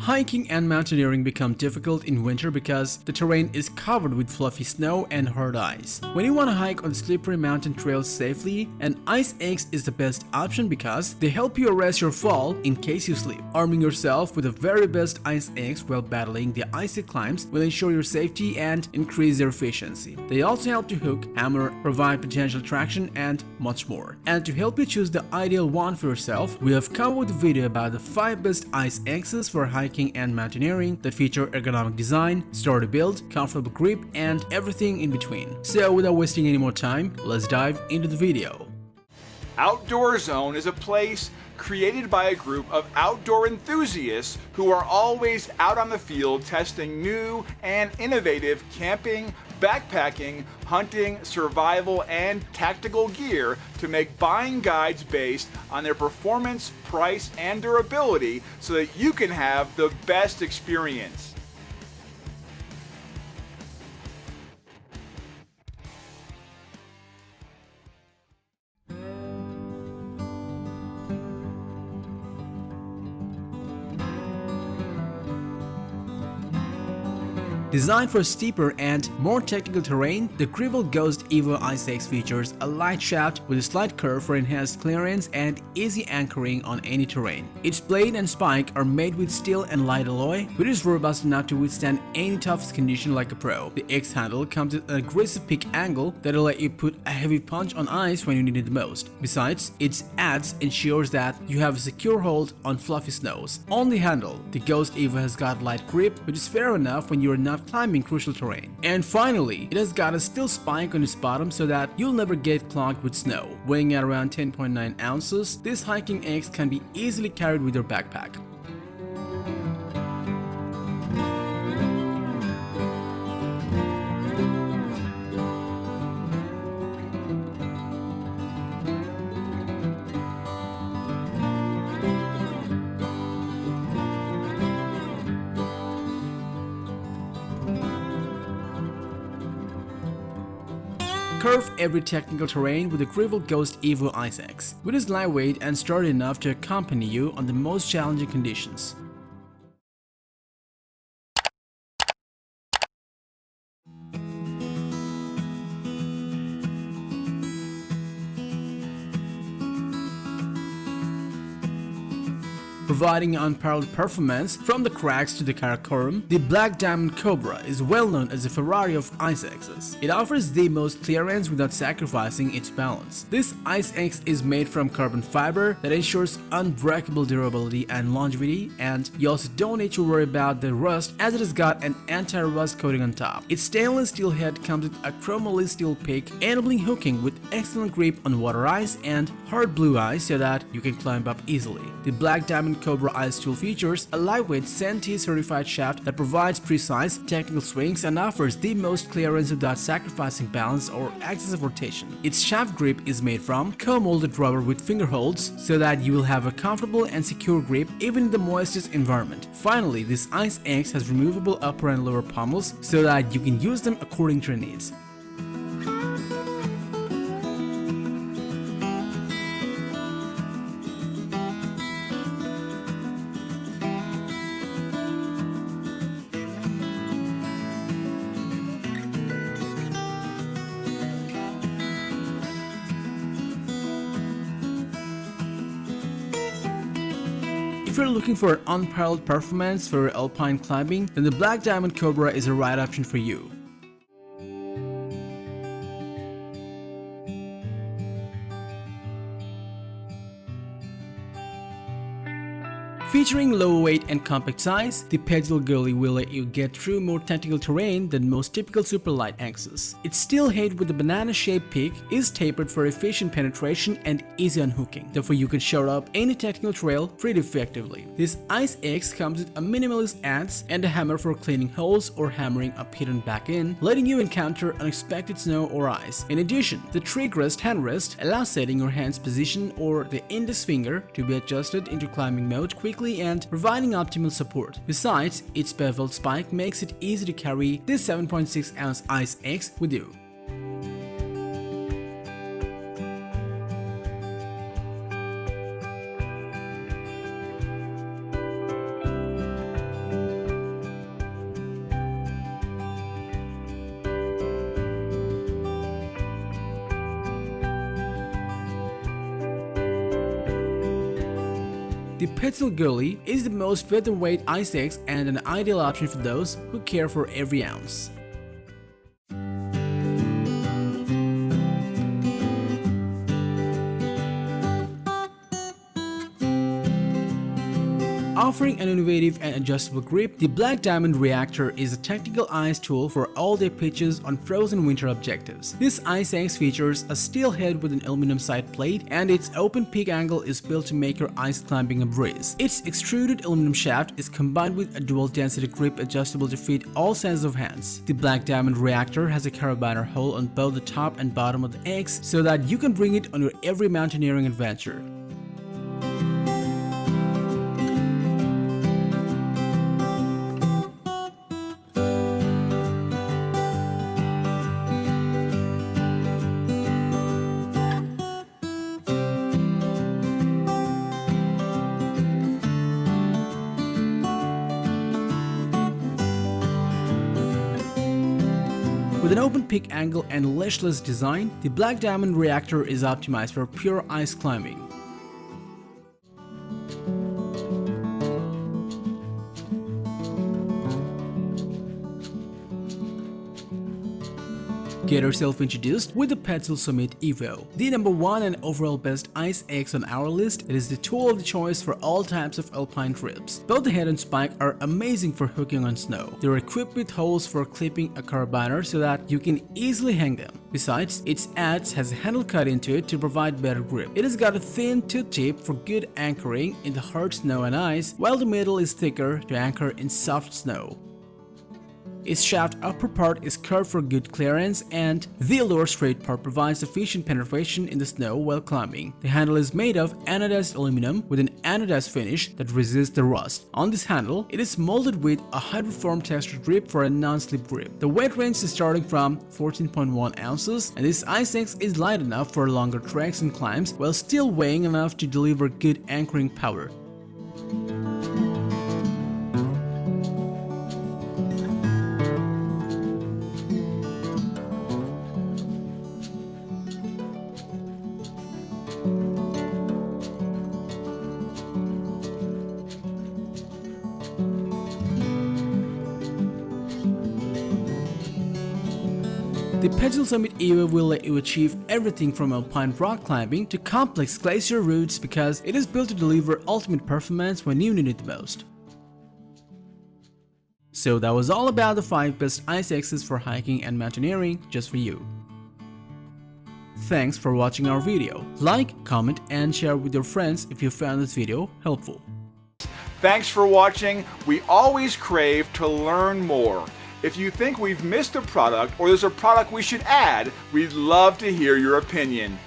Hiking and mountaineering become difficult in winter because the terrain is covered with fluffy snow and hard ice. When you want to hike on slippery mountain trails safely, an ice axe is the best option because they help you arrest your fall in case you slip. Arming yourself with the very best ice axe while battling the icy climbs will ensure your safety and increase their efficiency. They also help to hook, hammer, provide potential traction, and much more. And to help you choose the ideal one for yourself, we have come up with a video about the 5 best ice axes for hiking and mountaineering that feature ergonomic design, sturdy build, comfortable grip, and everything in between. So without wasting any more time, let's dive into the video. Outdoor Zone is a place created by a group of outdoor enthusiasts who are always out on the field testing new and innovative camping, backpacking, hunting, survival, and tactical gear to make buying guides based on their performance, price, and durability so that you can have the best experience. Designed for steeper and more technical terrain, the Grivel Ghost Evo I6 features a light shaft with a slight curve for enhanced clearance and easy anchoring on any terrain. Its blade and spike are made with steel and light alloy, which is robust enough to withstand any toughest condition like a pro. The X-handle comes with an aggressive pick angle that'll let you put a heavy punch on ice when you need it the most. Besides, its adze ensures that you have a secure hold on fluffy snows. On the handle, the Ghost Evo has got light grip, which is fair enough when you are not climbing crucial terrain. And finally, it has got a steel spike on its bottom so that you'll never get clogged with snow. Weighing at around 10.9 ounces, this hiking axe can be easily carried with your backpack. Curve every technical terrain with the Grivel Ghost Evo I6, which is lightweight and sturdy enough to accompany you on the most challenging conditions. Providing unparalleled performance from the cracks to the Karakoram, the BlackDiamond-Cobra is well known as a Ferrari of ice axes. It offers the most clearance without sacrificing its balance. This ice axe is made from carbon fiber that ensures unbreakable durability and longevity, and you also don't need to worry about the rust as it has got an anti-rust coating on top. Its stainless steel head comes with a chromoly steel pick, enabling hooking with excellent grip on water ice and hard blue ice so that you can climb up easily. The BlackDiamond-Cobra ice tool features a lightweight CENTI certified shaft that provides precise technical swings and offers the most clearance without sacrificing balance or excessive rotation. Its shaft grip is made from co-molded rubber with finger holds so that you will have a comfortable and secure grip even in the moistest environment. Finally, this ice axe has removable upper and lower pommels so that you can use them according to your needs. If you're looking for unparalleled performance for alpine climbing, then the BlackDiamond-Cobra is the right option for you. Featuring low weight and compact size, the PETZL-Gully will let you get through more technical terrain than most typical super light axes. Its steel head with the banana-shaped peak is tapered for efficient penetration and easy unhooking, therefore you can shore up any technical trail pretty effectively. This ice axe comes with a minimalist adze and a hammer for cleaning holes or hammering a pit and back in, letting you encounter unexpected snow or ice. In addition, the trick rest hand rest allows setting your hand's position or the index finger to be adjusted into climbing mode quickly and providing optimal support. Besides, its beveled spike makes it easy to carry this 7.6 ounce ice axe with you. The PETZL-Gully is the most featherweight ice axe and an ideal option for those who care for every ounce. Offering an innovative and adjustable grip, the Black Diamond Reactor is a tactical ice tool for all-day pitches on frozen winter objectives. This ice axe features a steel head with an aluminum side plate, and its open peak angle is built to make your ice climbing a breeze. Its extruded aluminum shaft is combined with a dual-density grip adjustable to fit all sizes of hands. The Black Diamond Reactor has a carabiner hole on both the top and bottom of the axe so that you can bring it on your every mountaineering adventure. With an open peak angle and ledgeless design, the Black Diamond Reactor is optimized for pure ice climbing. Get yourself introduced with the Petzl Summit Evo, the #1 and overall best ice axe on our list. It is the tool of the choice for all types of alpine trips. Both the head and spike are amazing for hooking on snow. They are equipped with holes for clipping a carabiner so that you can easily hang them. Besides, its adze has a handle cut into it to provide better grip. It has got a thin tooth tip for good anchoring in the hard snow and ice, while the middle is thicker to anchor in soft snow. Its shaft upper part is curved for good clearance, and the lower straight part provides sufficient penetration in the snow while climbing. The handle is made of anodized aluminum with an anodized finish that resists the rust. On this handle, it is molded with a hydroform textured grip for a non-slip grip. The weight range is starting from 14.1 ounces, and this ice axe is light enough for longer treks and climbs while still weighing enough to deliver good anchoring power. The Petzl Summit Evo will let you achieve everything from alpine rock climbing to complex glacier routes because it is built to deliver ultimate performance when you need it the most. So that was all about the 5 best ice axes for hiking and mountaineering just for you. Thanks for watching our video. Like, comment and share with your friends if you found this video helpful. Thanks for watching. We always crave to learn more. If you think we've missed a product or there's a product we should add, we'd love to hear your opinion.